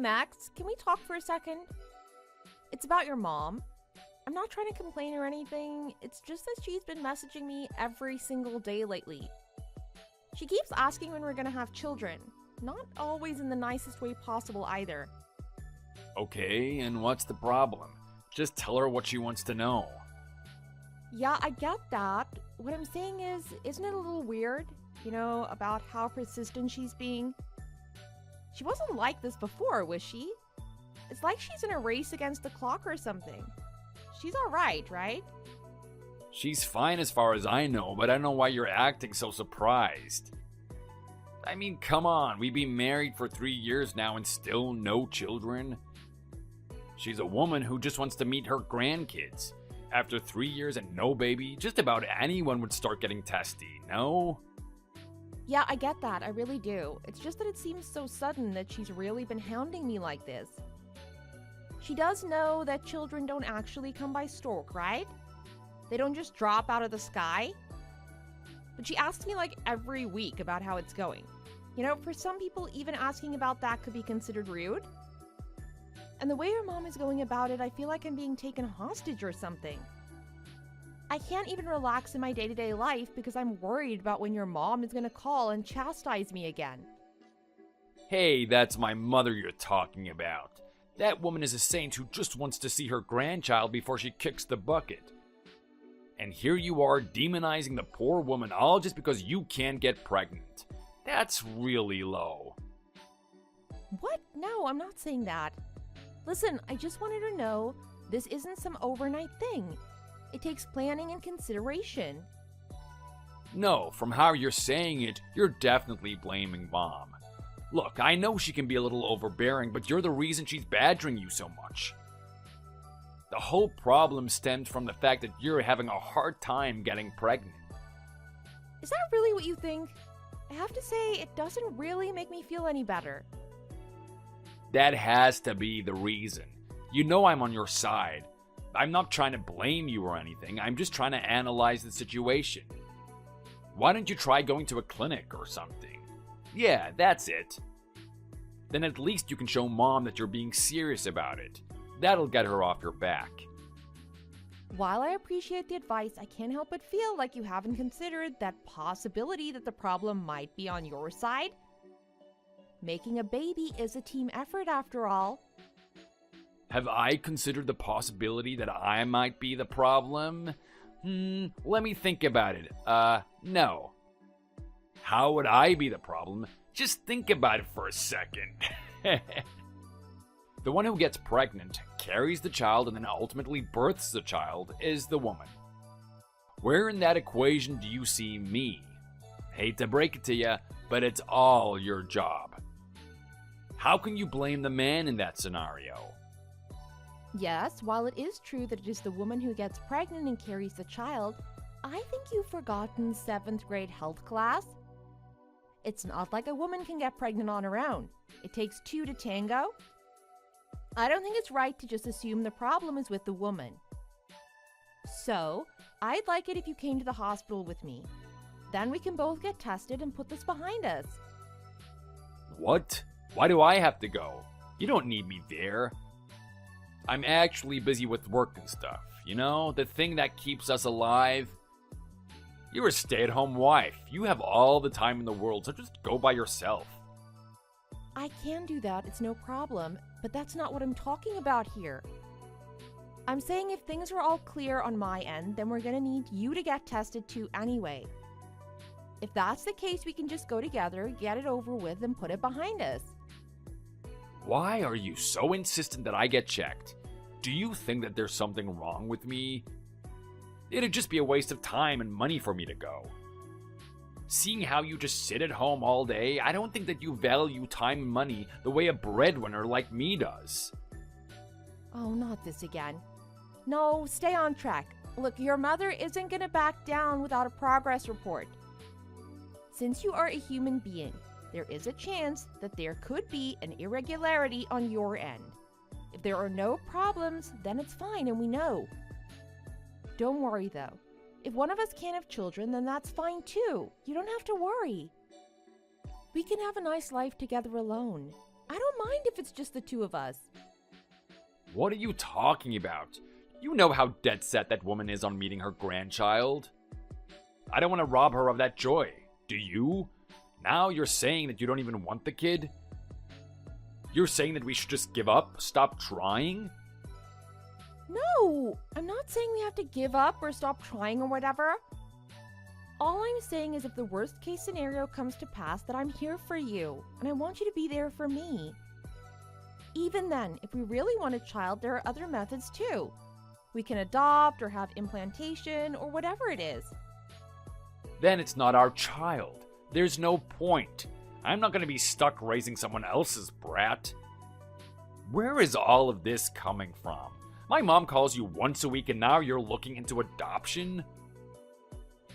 Max, can we talk for a second? It's about your mom. I'm not trying to complain or anything, it's just that she's been messaging me every single day lately. She keeps asking when we're gonna have children, not always in the nicest way possible either. Okay, and what's the problem? Just tell her what she wants to know. Yeah, I get that. What I'm saying is, isn't it a little weird? About how persistent she's being? She wasn't like this before, was she? It's like she's in a race against the clock or something. She's alright, right? She's fine as far as I know, but I don't know why you're acting so surprised. I mean, come on, we've been married for 3 years now and still no children. She's a woman who just wants to meet her grandkids. After 3 years and no baby, just about anyone would start getting testy, no? Yeah, I get that, I really do. It's just that it seems so sudden that she's really been hounding me like this. She does know that children don't actually come by stork, right? They don't just drop out of the sky. But she asks me like every week about how it's going. For some people, even asking about that could be considered rude. And the way your mom is going about it, I feel like I'm being taken hostage or something. I can't even relax in my day-to-day life because I'm worried about when your mom is going to call and chastise me again. Hey, that's my mother you're talking about. That woman is a saint who just wants to see her grandchild before she kicks the bucket. And here you are demonizing the poor woman all just because you can't get pregnant. That's really low. What? No, I'm not saying that. Listen, I just wanted to know this isn't some overnight thing. It takes planning and consideration. No, from how you're saying it, you're definitely blaming Mom. Look, I know she can be a little overbearing, but you're the reason she's badgering you so much. The whole problem stems from the fact that you're having a hard time getting pregnant. Is that really what you think? I have to say, it doesn't really make me feel any better. That has to be the reason. You know I'm on your side. I'm not trying to blame you or anything, I'm just trying to analyze the situation. Why don't you try going to a clinic or something? Yeah, that's it. Then at least you can show Mom that you're being serious about it. That'll get her off your back. While I appreciate the advice, I can't help but feel like you haven't considered that possibility that the problem might be on your side. Making a baby is a team effort after all. Have I considered the possibility that I might be the problem? Let me think about it. No. How would I be the problem? Just think about it for a second. The one who gets pregnant, carries the child, and then ultimately births the child is the woman. Where in that equation do you see me? Hate to break it to you, but it's all your job. How can you blame the man in that scenario? Yes, while it is true that it is the woman who gets pregnant and carries the child, I think you've forgotten 7th grade health class. It's not like a woman can get pregnant on her own. It takes 2 to tango. I don't think it's right to just assume the problem is with the woman. So, I'd like it if you came to the hospital with me. Then we can both get tested and put this behind us. What? Why do I have to go? You don't need me there. I'm actually busy with work and stuff, the thing that keeps us alive. You're a stay-at-home wife. You have all the time in the world, so just go by yourself. I can do that, it's no problem, but that's not what I'm talking about here. I'm saying if things are all clear on my end, then we're gonna need you to get tested too anyway. If that's the case, we can just go together, get it over with, and put it behind us. Why are you so insistent that I get checked? Do you think that there's something wrong with me? It'd just be a waste of time and money for me to go. Seeing how you just sit at home all day, I don't think that you value time and money the way a breadwinner like me does. Oh, not this again. No, stay on track. Look, your mother isn't gonna back down without a progress report. Since you are a human being, there is a chance that there could be an irregularity on your end. If there are no problems, then it's fine and we know. Don't worry though. If one of us can't have children, then that's fine too. You don't have to worry. We can have a nice life together alone. I don't mind if it's just the two of us. What are you talking about? You know how dead set that woman is on meeting her grandchild. I don't want to rob her of that joy. Do you? Now you're saying that you don't even want the kid? You're saying that we should just give up? Stop trying? No, I'm not saying we have to give up or stop trying or whatever. All I'm saying is if the worst case scenario comes to pass, that I'm here for you, and I want you to be there for me. Even then, if we really want a child, there are other methods too. We can adopt or have implantation or whatever it is. Then it's not our child. There's no point. I'm not going to be stuck raising someone else's brat. Where is all of this coming from? My mom calls you once a week and now you're looking into adoption?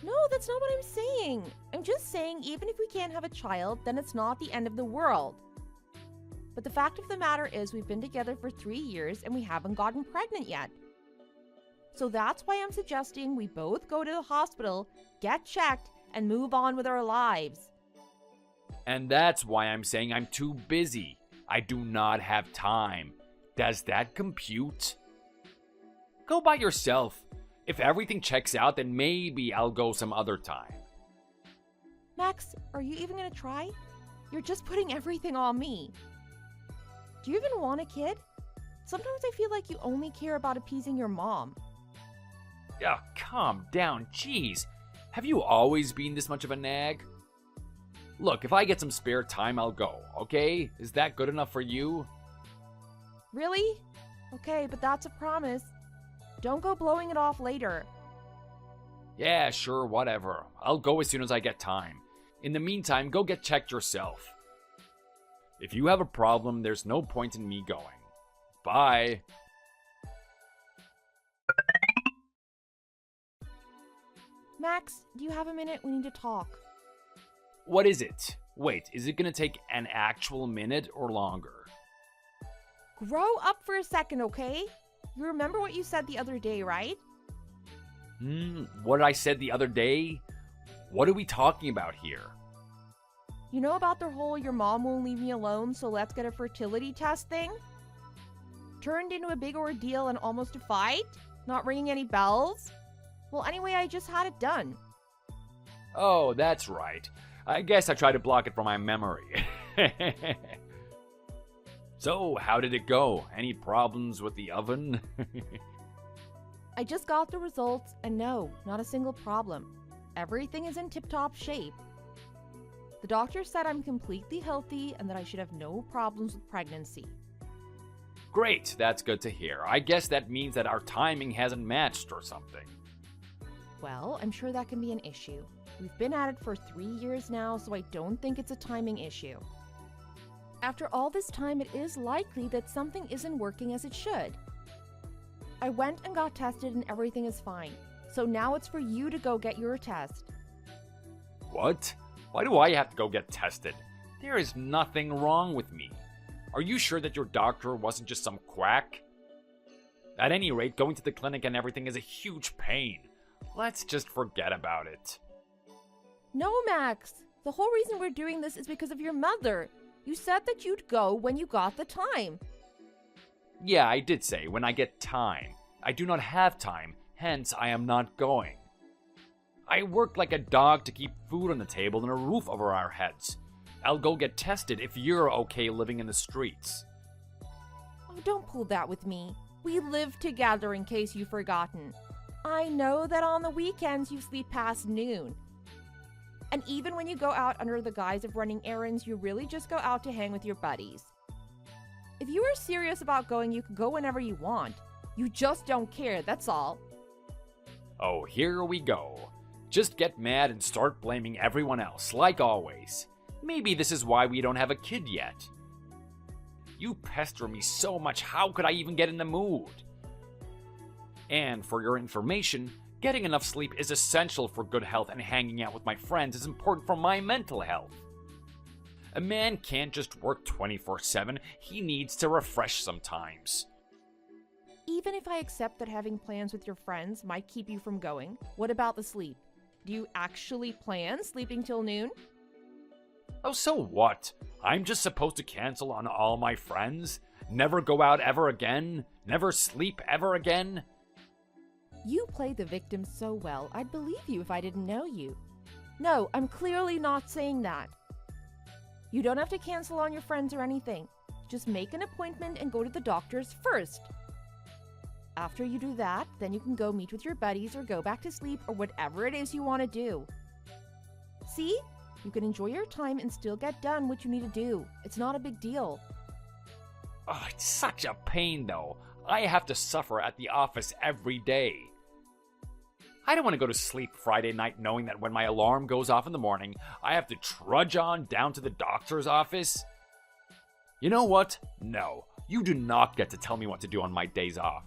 No, that's not what I'm saying. I'm just saying even if we can't have a child, then it's not the end of the world. But the fact of the matter is we've been together for 3 years and we haven't gotten pregnant yet. So that's why I'm suggesting we both go to the hospital, get checked, and move on with our lives. And that's why I'm saying I'm too busy. I do not have time. Does that compute? Go by yourself. If everything checks out, then maybe I'll go some other time. Max, are you even gonna try? You're just putting everything on me. Do you even want a kid? Sometimes I feel like you only care about appeasing your mom. Yeah, calm down, jeez. Have you always been this much of a nag? Look, if I get some spare time, I'll go, okay? Is that good enough for you? Really? Okay, but that's a promise. Don't go blowing it off later. Yeah, sure, whatever. I'll go as soon as I get time. In the meantime, go get checked yourself. If you have a problem, there's no point in me going. Bye. Max, do you have a minute? We need to talk. What is it? Wait, is it gonna take an actual minute or longer? Grow up for a second, okay? You remember what you said the other day, right? What I said the other day? What are we talking about here? You know about the whole your mom won't leave me alone, so let's get a fertility test thing? Turned into a big ordeal and almost a fight? Not ringing any bells? Well, anyway, I just had it done. Oh, that's right. I guess I tried to block it from my memory. So, how did it go? Any problems with the oven? I just got the results, and no, not a single problem. Everything is in tip-top shape. The doctor said I'm completely healthy and that I should have no problems with pregnancy. Great, that's good to hear. I guess that means that our timing hasn't matched or something. Well, I'm sure that can be an issue. We've been at it for 3 years now, so I don't think it's a timing issue. After all this time, it is likely that something isn't working as it should. I went and got tested and everything is fine. So now it's for you to go get your test. What? Why do I have to go get tested? There is nothing wrong with me. Are you sure that your doctor wasn't just some quack? At any rate, going to the clinic and everything is a huge pain. Let's just forget about it. No, Max. The whole reason we're doing this is because of your mother. You said that you'd go when you got the time. Yeah, I did say when I get time. I do not have time, hence I am not going. I work like a dog to keep food on the table and a roof over our heads. I'll go get tested if you're okay living in the streets. Oh, don't pull that with me. We live together in case you've forgotten. I know that on the weekends you sleep past noon. And even when you go out under the guise of running errands, you really just go out to hang with your buddies. If you are serious about going, you can go whenever you want. You just don't care, that's all. Oh, here we go. Just get mad and start blaming everyone else, like always. Maybe this is why we don't have a kid yet. You pester me so much, how could I even get in the mood? And for your information, getting enough sleep is essential for good health, and hanging out with my friends is important for my mental health. A man can't just work 24/7, he needs to refresh sometimes. Even if I accept that having plans with your friends might keep you from going, what about the sleep? Do you actually plan sleeping till noon? Oh, so what? I'm just supposed to cancel on all my friends? Never go out ever again? Never sleep ever again? You play the victim so well, I'd believe you if I didn't know you. No, I'm clearly not saying that. You don't have to cancel on your friends or anything. Just make an appointment and go to the doctor's first. After you do that, then you can go meet with your buddies or go back to sleep or whatever it is you want to do. See? You can enjoy your time and still get done what you need to do. It's not a big deal. Oh, it's such a pain, though. I have to suffer at the office every day. I don't want to go to sleep Friday night knowing that when my alarm goes off in the morning, I have to trudge on down to the doctor's office. You know what? No, you do not get to tell me what to do on my days off.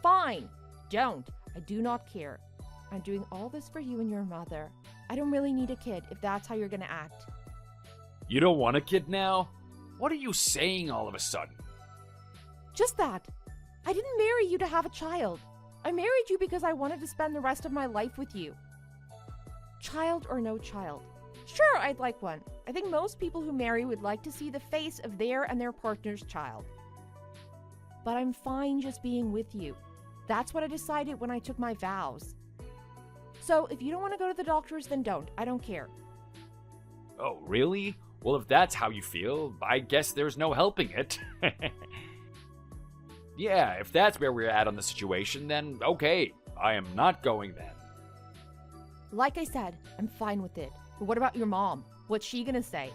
Fine. Don't. I do not care. I'm doing all this for you and your mother. I don't really need a kid if that's how you're going to act. You don't want a kid now? What are you saying all of a sudden? Just that. I didn't marry you to have a child. I married you because I wanted to spend the rest of my life with you. Child or no child. Sure, I'd like one. I think most people who marry would like to see the face of their and their partner's child. But I'm fine just being with you. That's what I decided when I took my vows. So if you don't want to go to the doctors, then don't. I don't care. Oh, really? Well, if that's how you feel, I guess there's no helping it. Yeah, if that's where we're at on the situation, then okay. I am not going then. Like I said, I'm fine with it. But what about your mom? What's she gonna say?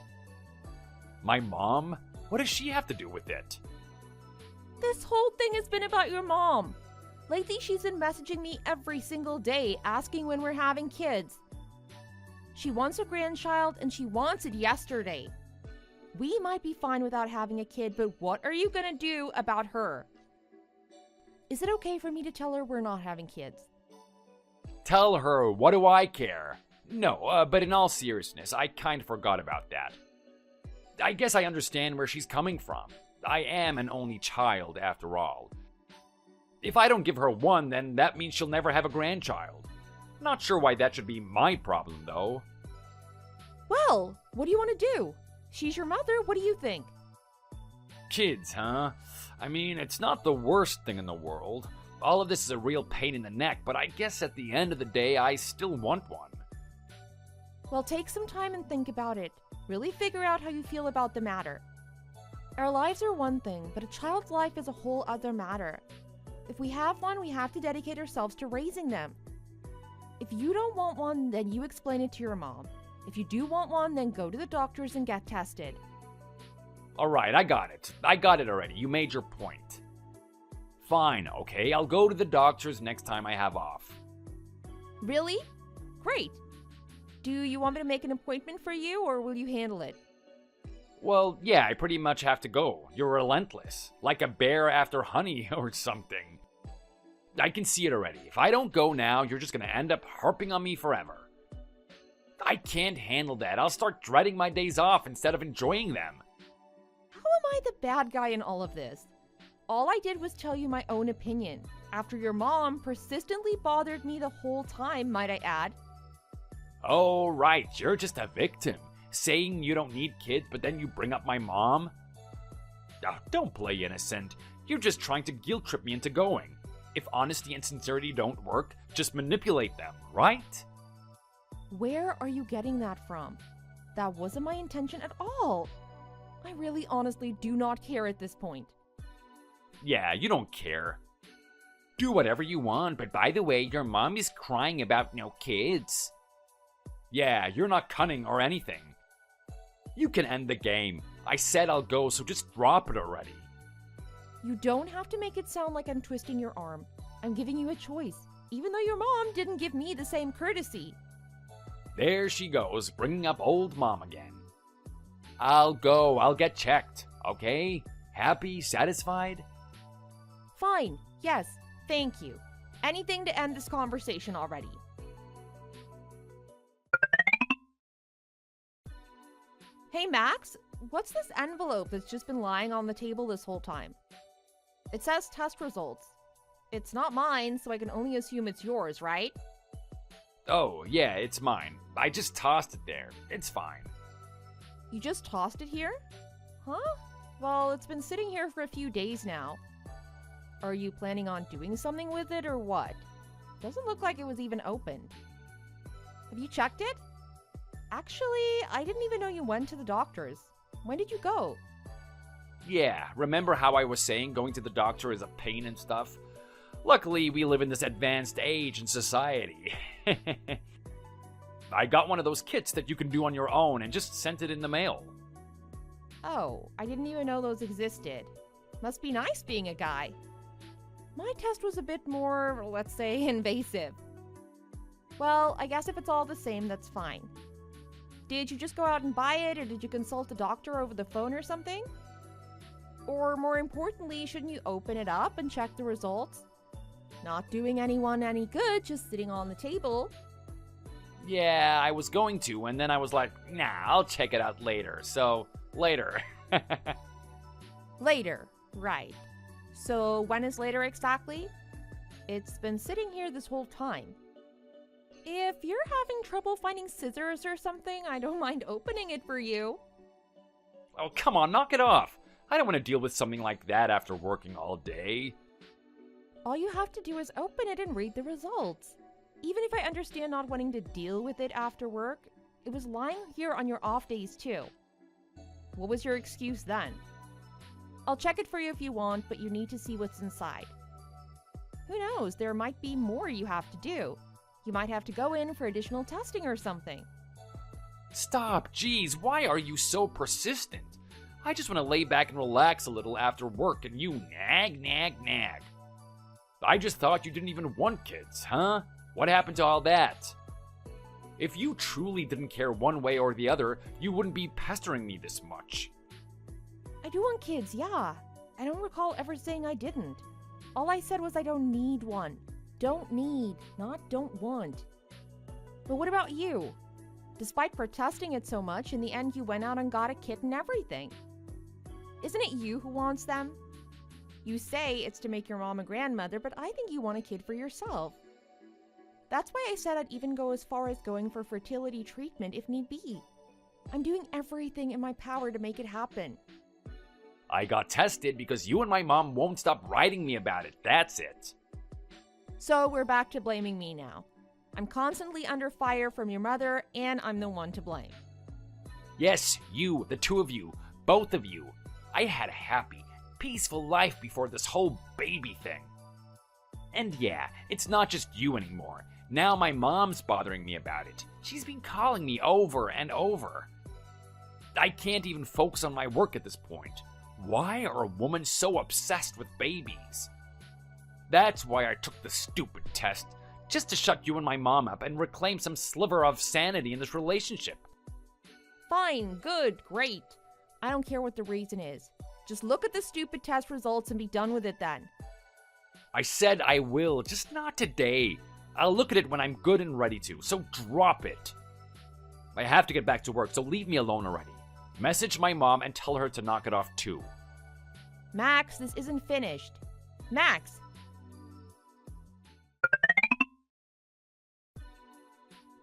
My mom? What does she have to do with it? This whole thing has been about your mom. Lately, she's been messaging me every single day, asking when we're having kids. She wants a grandchild, and she wants it yesterday. We might be fine without having a kid, but what are you gonna do about her? Is it okay for me to tell her we're not having kids? Tell her, what do I care? No, but in all seriousness, I kind of forgot about that. I guess I understand where she's coming from. I am an only child, after all. If I don't give her one, then that means she'll never have a grandchild. Not sure why that should be my problem, though. Well, what do you want to do? She's your mother, what do you think? Kids, huh? I mean, it's not the worst thing in the world. All of this is a real pain in the neck, but I guess at the end of the day, I still want one. Well, take some time and think about it. Really figure out how you feel about the matter. Our lives are one thing, but a child's life is a whole other matter. If we have one, we have to dedicate ourselves to raising them. If you don't want one, then you explain it to your mom. If you do want one, then go to the doctors and get tested. Alright, I got it. I got it already. You made your point. Fine, okay, I'll go to the doctors next time I have off. Really? Great. Do you want me to make an appointment for you, or will you handle it? Well, yeah, I pretty much have to go. You're relentless. Like a bear after honey or something. I can see it already. If I don't go now, you're just gonna end up harping on me forever. I can't handle that. I'll start dreading my days off instead of enjoying them. How am I the bad guy in all of this? All I did was tell you my own opinion, after your mom persistently bothered me the whole time, might I add. Oh, right, you're just a victim. Saying you don't need kids, but then you bring up my mom? Oh, don't play innocent. You're just trying to guilt trip me into going. If honesty and sincerity don't work, just manipulate them, right? Where are you getting that from? That wasn't my intention at all. I really honestly do not care at this point. Yeah, you don't care. Do whatever you want, but by the way, your mom is crying about no kids. Yeah, you're not cunning or anything. You can end the game. I said I'll go, so just drop it already. You don't have to make it sound like I'm twisting your arm. I'm giving you a choice, even though your mom didn't give me the same courtesy. There she goes, bringing up old mom again. I'll go, I'll get checked, okay? Happy, satisfied? Fine, yes, thank you. Anything to end this conversation already. Hey Max, what's this envelope that's just been lying on the table this whole time? It says test results. It's not mine, so I can only assume it's yours, right? Oh, yeah, it's mine. I just tossed it there. It's fine. You just tossed it here? Huh? Well, it's been sitting here for a few days now. Are you planning on doing something with it or what? Doesn't look like it was even opened. Have you checked it? Actually, I didn't even know you went to the doctor's. When did you go? Yeah, remember how I was saying going to the doctor is a pain and stuff? Luckily, we live in this advanced age in society. I got one of those kits that you can do on your own and just sent it in the mail. Oh, I didn't even know those existed. Must be nice being a guy. My test was a bit more, let's say, invasive. Well, I guess if it's all the same, that's fine. Did you just go out and buy it, or did you consult a doctor over the phone or something? Or more importantly, shouldn't you open it up and check the results? Not doing anyone any good, just sitting on the table. Yeah, I was going to, and then I was like, nah, I'll check it out later. So, later. Later, right. So when is later exactly? It's been sitting here this whole time. If you're having trouble finding scissors or something, I don't mind opening it for you. Oh, come on, knock it off. I don't want to deal with something like that after working all day. All you have to do is open it and read the results. Even if I understand not wanting to deal with it after work, it was lying here on your off days too. What was your excuse then? I'll check it for you if you want, but you need to see what's inside. Who knows, there might be more you have to do. You might have to go in for additional testing or something. Stop, jeez, why are you so persistent? I just want to lay back and relax a little after work, and you nag. I just thought you didn't even want kids, huh? What happened to all that? If you truly didn't care one way or the other, you wouldn't be pestering me this much. I do want kids, yeah. I don't recall ever saying I didn't. All I said was I don't need one. Don't need, not don't want. But what about you? Despite protesting it so much, in the end you went out and got a kid and everything. Isn't it you who wants them? You say it's to make your mom a grandmother, but I think you want a kid for yourself. That's why I said I'd even go as far as going for fertility treatment if need be. I'm doing everything in my power to make it happen. I got tested because you and my mom won't stop writing me about it, that's it. So we're back to blaming me now. I'm constantly under fire from your mother, and I'm the one to blame. Yes, you, the two of you, both of you. I had a happy, peaceful life before this whole baby thing. And yeah, it's not just you anymore. Now my mom's bothering me about it. She's been calling me over and over. I can't even focus on my work at this point. Why are a woman so obsessed with babies? That's why I took the stupid test, just to shut you and my mom up and reclaim some sliver of sanity in this relationship. Fine, good, great. I don't care what the reason is. Just look at the stupid test results and be done with it then. I said I will, just not today. I'll look at it when I'm good and ready to, so drop it. I have to get back to work, so leave me alone already. Message my mom and tell her to knock it off too. Max, this isn't finished. Max!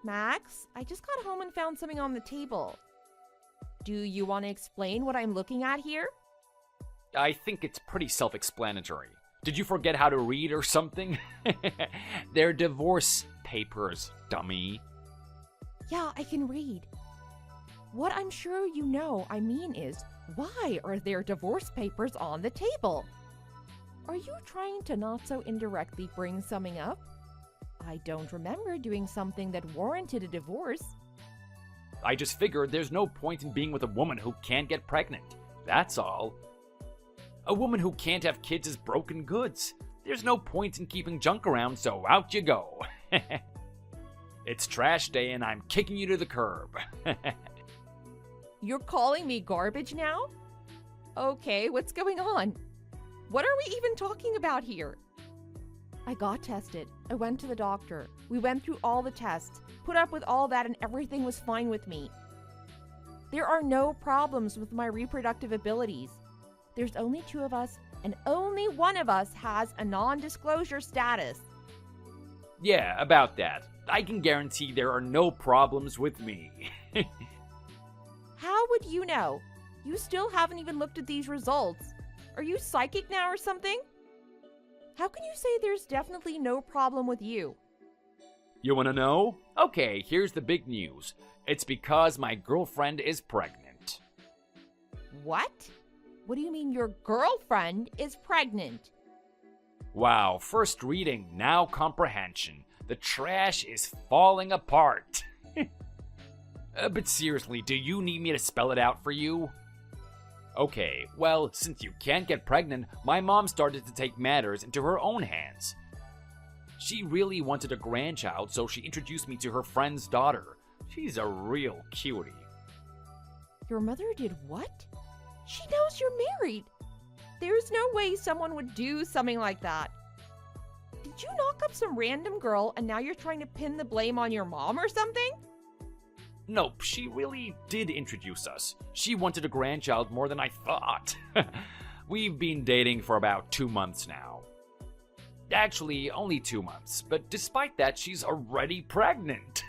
Max, I just got home and found something on the table. Do you want to explain what I'm looking at here? I think it's pretty self-explanatory. Did you forget how to read or something? They're divorce papers, dummy. Yeah, I can read. What I'm sure you know I mean is, why are there divorce papers on the table? Are you trying to not so indirectly bring something up? I don't remember doing something that warranted a divorce. I just figured there's no point in being with a woman who can't get pregnant. That's all. A woman who can't have kids is broken goods. There's no point in keeping junk around, so out you go. It's trash day and I'm kicking you to the curb. You're calling me garbage now? Okay, what's going on? What are we even talking about here? I got tested. I went to the doctor. We went through all the tests, put up with all that, and everything was fine with me. There are no problems with my reproductive abilities. There's only 2 of us, and only one of us has a non-disclosure status. Yeah, about that. I can guarantee there are no problems with me. How would you know? You still haven't even looked at these results. Are you psychic now or something? How can you say there's definitely no problem with you? You want to know? Okay, here's the big news. It's because my girlfriend is pregnant. What? What do you mean your girlfriend is pregnant? Wow, first reading, now comprehension. The trash is falling apart. But seriously, do you need me to spell it out for you? Okay, well, since you can't get pregnant, my mom started to take matters into her own hands. She really wanted a grandchild, so she introduced me to her friend's daughter. She's a real cutie. Your mother did what? She knows you're married. There's no way someone would do something like that. Did you knock up some random girl and now you're trying to pin the blame on your mom or something? Nope, she really did introduce us. She wanted a grandchild more than I thought. We've been dating for about 2 months now. Actually, only 2 months, but despite that, she's already pregnant.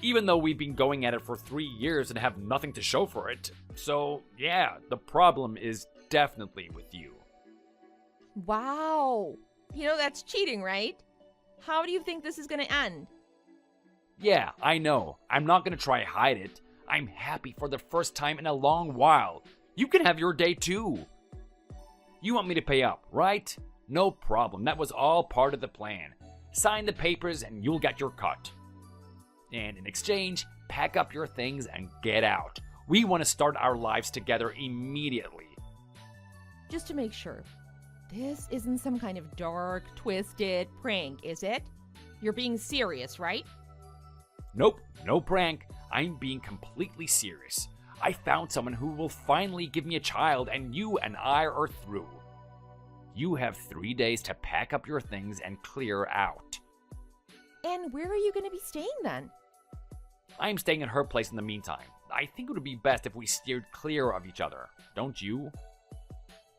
Even though we've been going at it for 3 years and have nothing to show for it. So, yeah, the problem is definitely with you. Wow. You know that's cheating, right? How do you think this is going to end? Yeah, I know. I'm not gonna try hide it. I'm happy for the first time in a long while. You can have your day too. You want me to pay up, right? No problem. That was all part of the plan. Sign the papers and you'll get your cut. And in exchange, pack up your things and get out. We want to start our lives together immediately. Just to make sure, this isn't some kind of dark, twisted prank, is it? You're being serious, right? Nope, no prank. I'm being completely serious. I found someone who will finally give me a child, and you and I are through. You have 3 days to pack up your things and clear out. And where are you going to be staying then? I'm staying at her place in the meantime. I think it would be best if we steered clear of each other, don't you?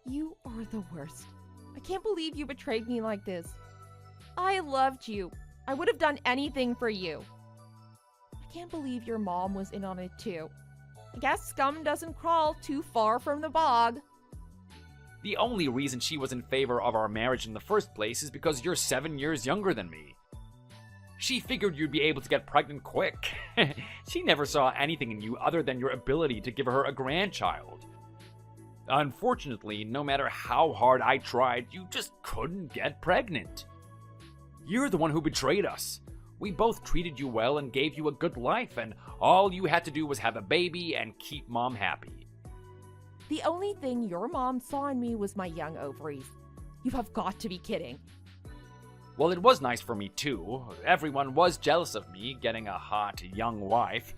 You are the worst. I can't believe you betrayed me like this. I loved you. I would have done anything for you. I can't believe your mom was in on it too. I guess scum doesn't crawl too far from the bog. The only reason she was in favor of our marriage in the first place is because you're 7 years younger than me. She figured you'd be able to get pregnant quick. She never saw anything in you other than your ability to give her a grandchild. Unfortunately, no matter how hard I tried, you just couldn't get pregnant. You're the one who betrayed us. We both treated you well and gave you a good life, and all you had to do was have a baby and keep mom happy. The only thing your mom saw in me was my young ovaries. You have got to be kidding. Well, it was nice for me too. Everyone was jealous of me getting a hot young wife.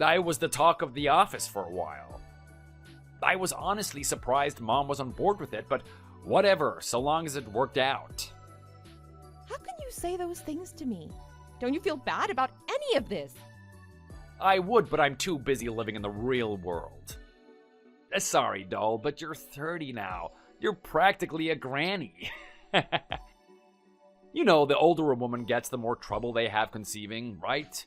I was the talk of the office for a while. I was honestly surprised mom was on board with it, but whatever, so long as it worked out. How can you say those things to me? Don't you feel bad about any of this? I would, but I'm too busy living in the real world. Sorry, doll, but you're 30 now. You're practically a granny. You know, the older a woman gets, the more trouble they have conceiving, right?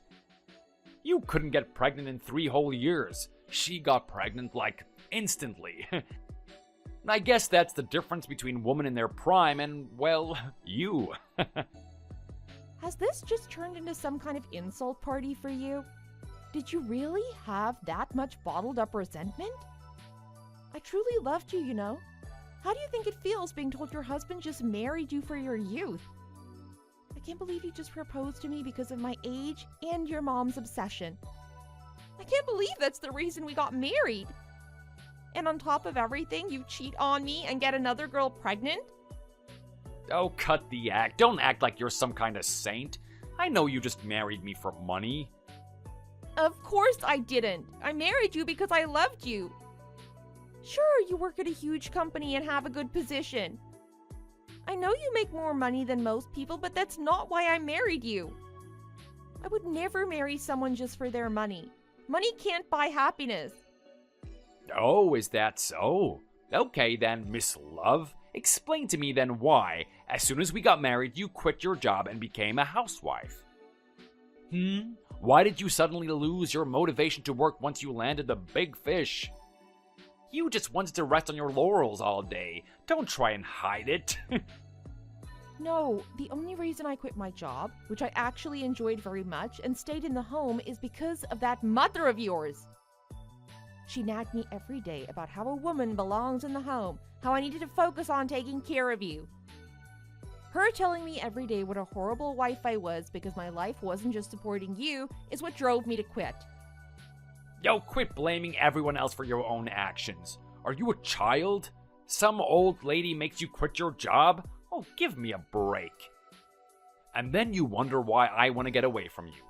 You couldn't get pregnant in 3 whole years. She got pregnant, like, instantly. I guess that's the difference between women in their prime and, well, you. Has this just turned into some kind of insult party for you? Did you really have that much bottled up resentment? I truly loved you, you know. How do you think it feels being told your husband just married you for your youth? I can't believe you just proposed to me because of my age and your mom's obsession. I can't believe that's the reason we got married. And on top of everything, you cheat on me and get another girl pregnant? Oh, cut the act. Don't act like you're some kind of saint. I know you just married me for money. Of course I didn't. I married you because I loved you. Sure, you work at a huge company and have a good position. I know you make more money than most people, but that's not why I married you. I would never marry someone just for their money. Money can't buy happiness. Oh, is that so? Okay then, Miss Love. Explain to me then why, as soon as we got married, you quit your job and became a housewife. Why did you suddenly lose your motivation to work once you landed the big fish? You just wanted to rest on your laurels all day. Don't try and hide it. No, the only reason I quit my job, which I actually enjoyed very much, and stayed in the home is because of that mother of yours. She nagged me every day about how a woman belongs in the home, how I needed to focus on taking care of you. Her telling me every day what a horrible wife I was because my life wasn't just supporting you is what drove me to quit. Yo, quit blaming everyone else for your own actions. Are you a child? Some old lady makes you quit your job? Oh, give me a break. And then you wonder why I want to get away from you.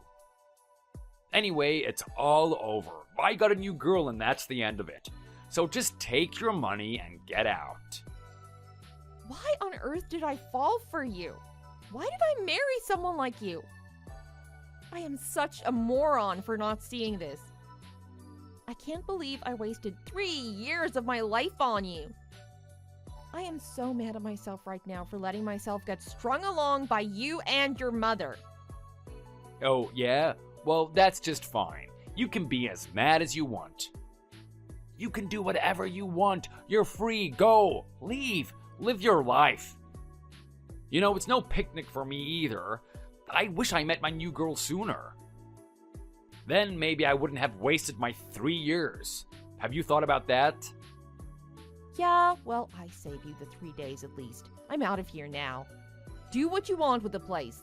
Anyway, it's all over. I got a new girl and that's the end of it. So just take your money and get out. Why on earth did I fall for you? Why did I marry someone like you? I am such a moron for not seeing this. I can't believe I wasted 3 years of my life on you. I am so mad at myself right now for letting myself get strung along by you and your mother. Oh, yeah? Well, that's just fine. You can be as mad as you want. You can do whatever you want. You're free. Go. Leave. Live your life. You know, it's no picnic for me either. I wish I met my new girl sooner. Then maybe I wouldn't have wasted my 3 years. Have you thought about that? Yeah, well, I saved you the 3 days at least. I'm out of here now. Do what you want with the place.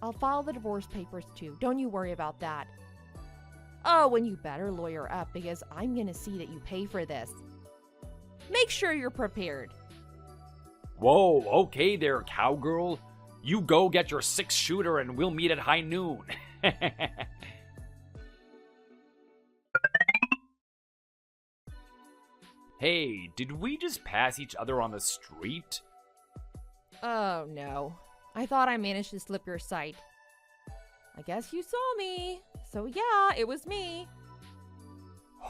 I'll file the divorce papers too. Don't you worry about that. Oh, and you better lawyer up because I'm gonna see that you pay for this. Make sure you're prepared. Whoa, okay there, cowgirl. You go get your 6-shooter and we'll meet at high noon. Hey, did we just pass each other on the street? Oh no. I thought I managed to slip your sight. I guess you saw me. So yeah, it was me.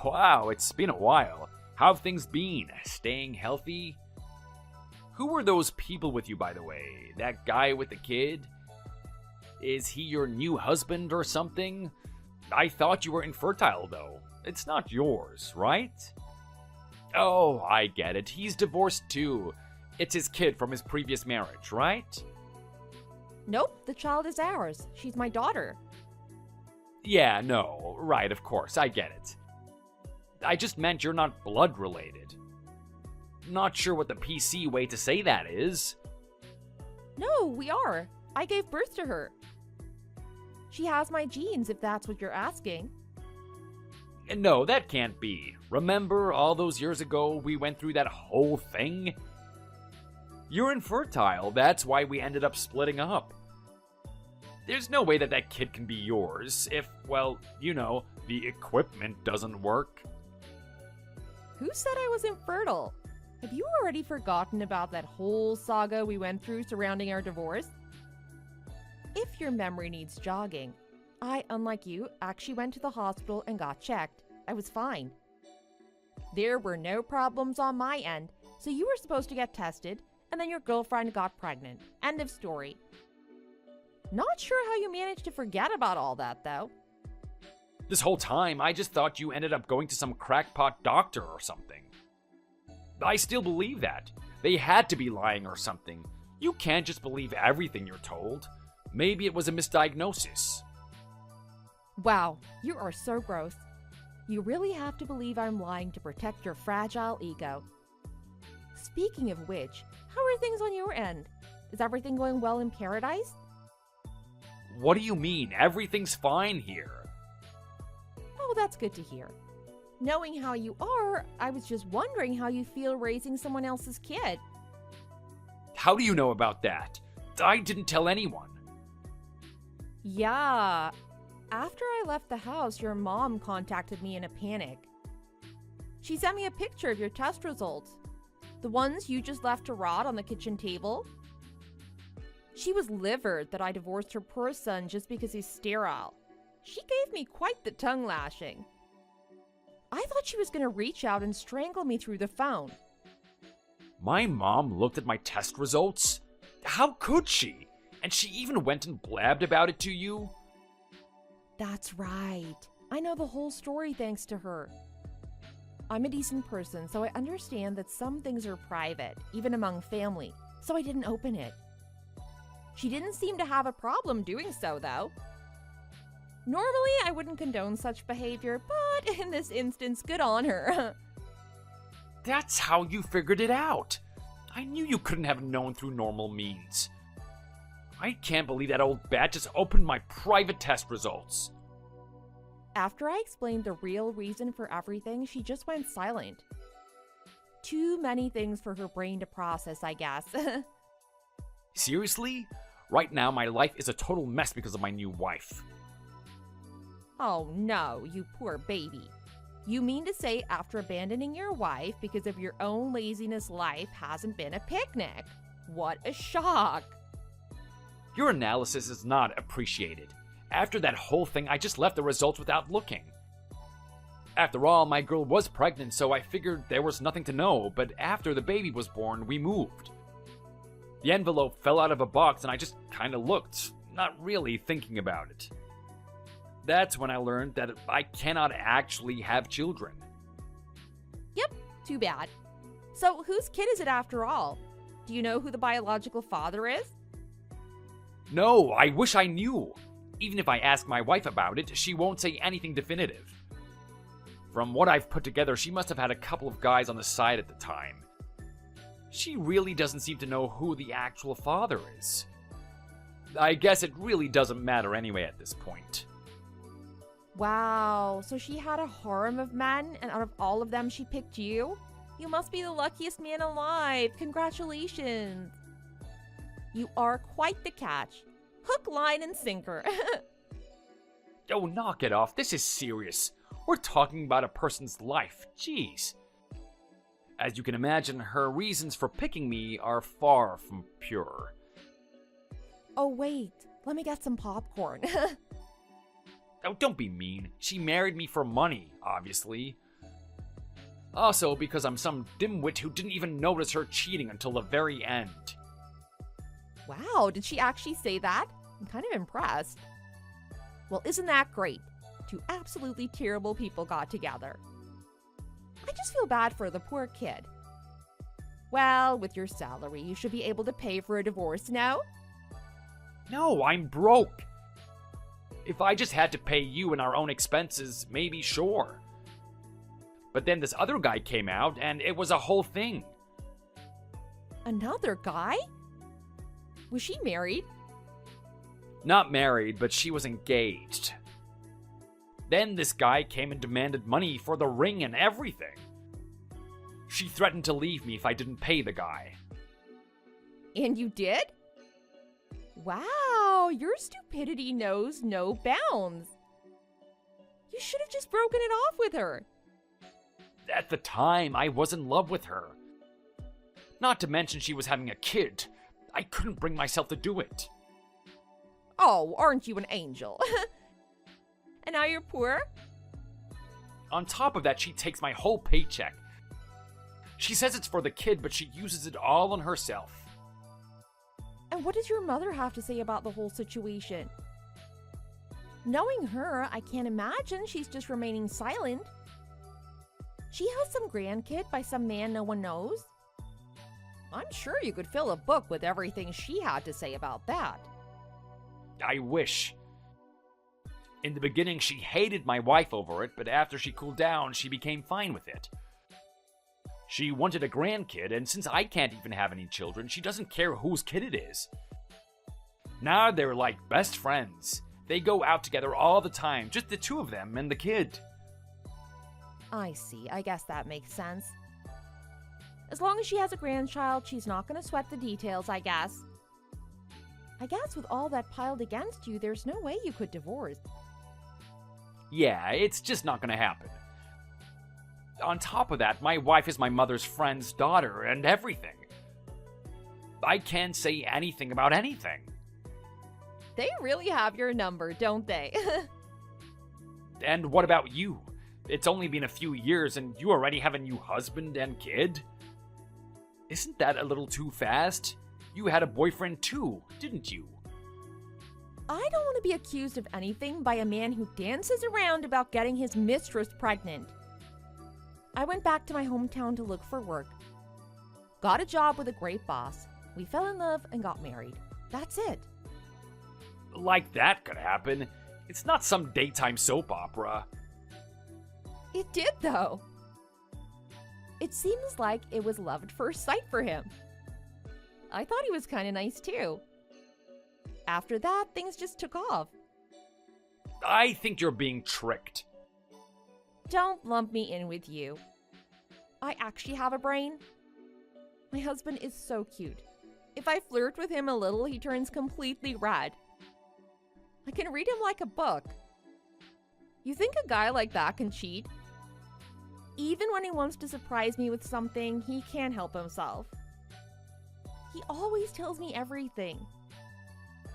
Wow, it's been a while. How have things been? Staying healthy? Who were those people with you, by the way? That guy with the kid? Is he your new husband or something? I thought you were infertile, though. It's not yours, right? Oh, I get it. He's divorced too. It's his kid from his previous marriage, right? Nope, the child is ours. She's my daughter. Yeah, no, right, of course, I get it. I just meant you're not blood related. Not sure what the PC way to say that is. No, we are. I gave birth to her. She has my genes, if that's what you're asking. No, that can't be. Remember all those years ago we went through that whole thing? You're infertile, that's why we ended up splitting up. There's no way that that kid can be yours if, well, you know, the equipment doesn't work. Who said I was infertile? Have you already forgotten about that whole saga we went through surrounding our divorce? If your memory needs jogging, I, unlike you, actually went to the hospital and got checked. I was fine. There were no problems on my end, so you were supposed to get tested, and then your girlfriend got pregnant. End of story. Not sure how you managed to forget about all that, though. This whole time, I just thought you ended up going to some crackpot doctor or something. I still believe that. They had to be lying or something. You can't just believe everything you're told. Maybe it was a misdiagnosis. Wow, you are so gross. You really have to believe I'm lying to protect your fragile ego. Speaking of which, how are things on your end? Is everything going well in paradise? What do you mean? Everything's fine here. Oh, that's good to hear. Knowing how you are, I was just wondering how you feel raising someone else's kid. How do you know about that? I didn't tell anyone. Yeah. After I left the house, your mom contacted me in a panic. She sent me a picture of your test results. The ones you just left to rot on the kitchen table. She was livid that I divorced her poor son just because he's sterile. She gave me quite the tongue lashing. I thought she was going to reach out and strangle me through the phone. My mom looked at my test results? How could she? And she even went and blabbed about it to you? That's right. I know the whole story thanks to her. I'm a decent person, so I understand that some things are private, even among family, so I didn't open it. She didn't seem to have a problem doing so, though. Normally, I wouldn't condone such behavior, but in this instance, good on her. That's how you figured it out. I knew you couldn't have known through normal means. I can't believe that old bat just opened my private test results. After I explained the real reason for everything, she just went silent. Too many things for her brain to process, I guess. Seriously? Right now, my life is a total mess because of my new wife. Oh no, you poor baby. You mean to say after abandoning your wife because of your own laziness, life hasn't been a picnic? What a shock. Your analysis is not appreciated. After that whole thing, I just left the results without looking. After all, my girl was pregnant, so I figured there was nothing to know, but after the baby was born, we moved. The envelope fell out of a box and I just kinda looked, not really thinking about it. That's when I learned that I cannot actually have children. Yep, too bad. So whose kid is it after all? Do you know who the biological father is? No, I wish I knew. Even if I ask my wife about it, she won't say anything definitive. From what I've put together, she must have had a couple of guys on the side at the time. She really doesn't seem to know who the actual father is. I guess it really doesn't matter anyway at this point. Wow, so she had a harem of men, and out of all of them she picked you? You must be the luckiest man alive. Congratulations. You are quite the catch. Hook, line, and sinker. Oh, knock it off. This is serious. We're talking about a person's life. Jeez. As you can imagine, her reasons for picking me are far from pure. Oh, wait. Let me get some popcorn. Oh, don't be mean. She married me for money, obviously. Also, because I'm some dimwit who didn't even notice her cheating until the very end. Wow, did she actually say that? I'm kind of impressed. Well, isn't that great? Two absolutely terrible people got together. I just feel bad for the poor kid. Well, with your salary, you should be able to pay for a divorce now. No, I'm broke. If I just had to pay you and our own expenses, maybe sure. But then this other guy came out, and it was a whole thing. Another guy? Was she married? Not married, but she was engaged. Then this guy came and demanded money for the ring and everything. She threatened to leave me if I didn't pay the guy. And you did? Wow, your stupidity knows no bounds. You should have just broken it off with her. At the time, I was in love with her. Not to mention she was having a kid. I couldn't bring myself to do it. Oh, aren't you an angel? And now you're poor? On top of that, she takes my whole paycheck. She says it's for the kid, but she uses it all on herself. And what does your mother have to say about the whole situation? Knowing her, I can't imagine she's just remaining silent. She has some grandkid by some man no one knows. I'm sure you could fill a book with everything she had to say about that. I wish. In the beginning, she hated my wife over it, but after she cooled down, she became fine with it. She wanted a grandkid, and since I can't even have any children, she doesn't care whose kid it is. Now they're like best friends. They go out together all the time, just the two of them and the kid. I see. I guess that makes sense. As long as she has a grandchild, she's not going to sweat the details, I guess. I guess with all that piled against you, there's no way you could divorce. Yeah, it's just not gonna happen. On top of that, my wife is my mother's friend's daughter and everything. I can't say anything about anything. They really have your number, don't they? And what about you? It's only been a few years and you already have a new husband and kid? Isn't that a little too fast? You had a boyfriend too, didn't you? I don't want to be accused of anything by a man who dances around about getting his mistress pregnant. I went back to my hometown to look for work. Got a job with a great boss. We fell in love and got married. That's it. Like that could happen. It's not some daytime soap opera. It did, though. It seems like it was love at first sight for him. I thought he was kind of nice, too. After that, things just took off. I think you're being tricked. Don't lump me in with you. I actually have a brain. My husband is so cute. If I flirt with him a little, he turns completely red. I can read him like a book. You think a guy like that can cheat? Even when he wants to surprise me with something, he can't help himself. He always tells me everything.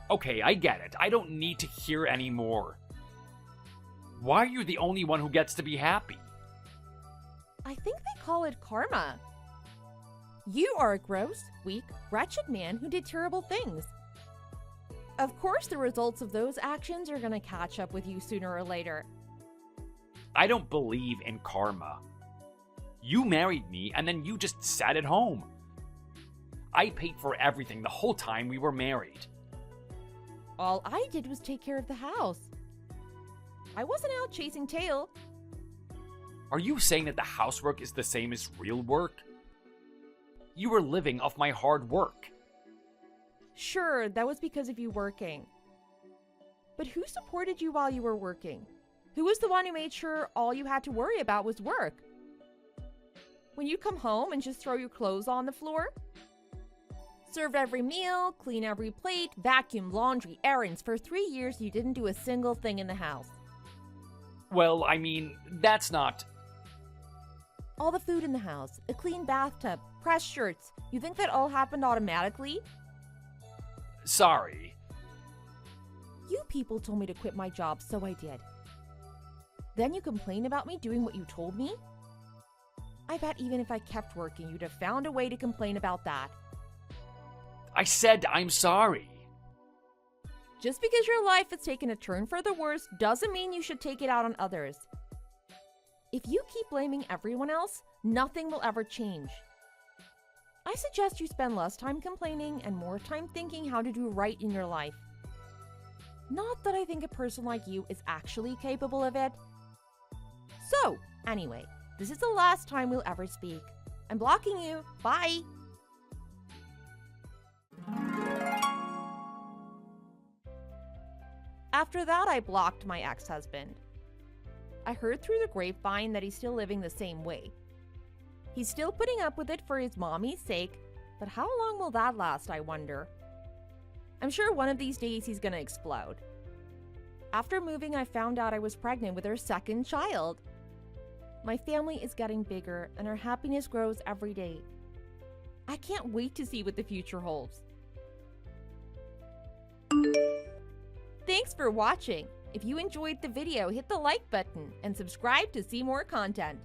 Okay, I get it. I don't need to hear any more. Why are you the only one who gets to be happy? I think they call it karma. You are a gross, weak, wretched man who did terrible things. Of course, the results of those actions are going to catch up with you sooner or later. I don't believe in karma. You married me and then you just sat at home. I paid for everything the whole time we were married. All I did was take care of the house. I wasn't out chasing tail. Are you saying that the housework is the same as real work? You were living off my hard work. Sure, that was because of you working. But who supported you while you were working? Who was the one who made sure all you had to worry about was work? When you come home and just throw your clothes on the floor? Serve every meal, clean every plate, vacuum, laundry, errands. For 3 years, you didn't do a single thing in the house. Well, I mean, that's not... All the food in the house, a clean bathtub, pressed shirts. You think that all happened automatically? Sorry. You people told me to quit my job, so I did. Then you complain about me doing what you told me? I bet even if I kept working, you'd have found a way to complain about that. I said I'm sorry. Just because your life has taken a turn for the worse doesn't mean you should take it out on others. If you keep blaming everyone else, nothing will ever change. I suggest you spend less time complaining and more time thinking how to do right in your life. Not that I think a person like you is actually capable of it. So, anyway, this is the last time we'll ever speak. I'm blocking you. Bye! After that, I blocked my ex-husband. I heard through the grapevine that he's still living the same way. He's still putting up with it for his mommy's sake, but how long will that last, I wonder? I'm sure one of these days he's gonna explode. After moving, I found out I was pregnant with our second child. My family is getting bigger and our happiness grows every day. I can't wait to see what the future holds. Thanks for watching. If you enjoyed the video, hit the like button and subscribe to see more content.